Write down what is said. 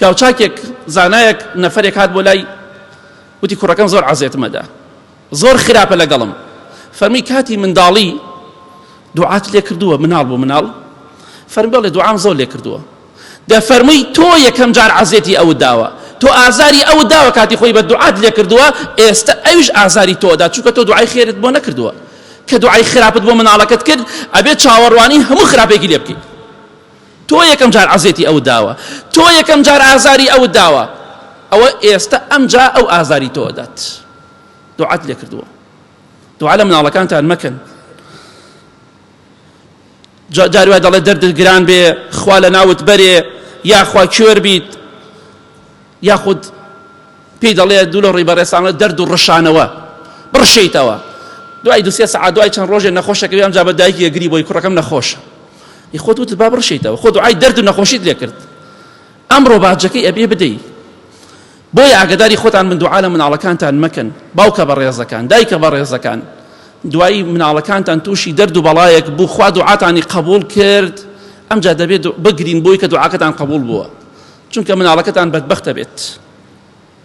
پیاوچاکێک زانایەک نەفەرێک هات بۆ لای وتی کوڕەکەم زۆر عەزێتمەدا زۆر خراپە لەگەڵم فەرمی کاتی منداڵی دوعات لێ کردووە مناڵ بۆ مناڵ فەرمی بەڵێ دوعام زۆر لێ کردووە دەفەرمووی تۆ یەکەم جار عەزێتی ئەوت داوە تۆ ئازاری ئەوت داوە کاتی خۆی بە دوعات لێ کردووە ئێستا ئەویش ئازاری تۆدا چونکە تۆ دوعای خێرت بۆ نەکردووە کە دوعای خراپت بۆ مناڵەکەت کرد ئەبێت چاوەڕوانی هەموو خراپێکی لێ بکەیت تۆ یەکەم جار عەزێتی ئەوت داوە تۆ یەکەم جار ئازاری ئەوت داوە ئەوە ئێستا ئەمجا ئەو ئازاری تۆ دات دوعات لێ کردووە دوعا لە مناڵەکانتان مەکەن جاری وای دەڵێ دەردت گران بێ خوا لە ناوت بەرێ یاخوا کوێر بیت یاخود پێی دەڵێ دوو لە ڕێی بەڕێسانە دەرد و ڕەشانەوە بڕشەیتەوە دوای دو سێ سەعات دوای چەند ڕۆژێ نەخۆشەکەوی ئەمجا بە دایکی ئەگری بۆی کوڕەکەم نەخۆشە خۆت وتت با بڕشەیتەوە خۆ دوعای دەرد و نەخۆشیت لێ کرد ئەمڕۆ باجەکەی ئەبێ بدەی بۆیە ئاگاداری خۆتان من دوعا لە مناڵەکانتان مەکەن باوکە بەڕێزەکان دایکە بەڕێزەکان دوایی مناڵەکانتان تووشی دەرد و بەڵایەک بوو خوا دوعاتانی قبول کرد ئەمجا دەبێت بگرین بۆی کە دوعاکەتان قبول بووە چونکە مناڵەکەتان بەدبەختە بێت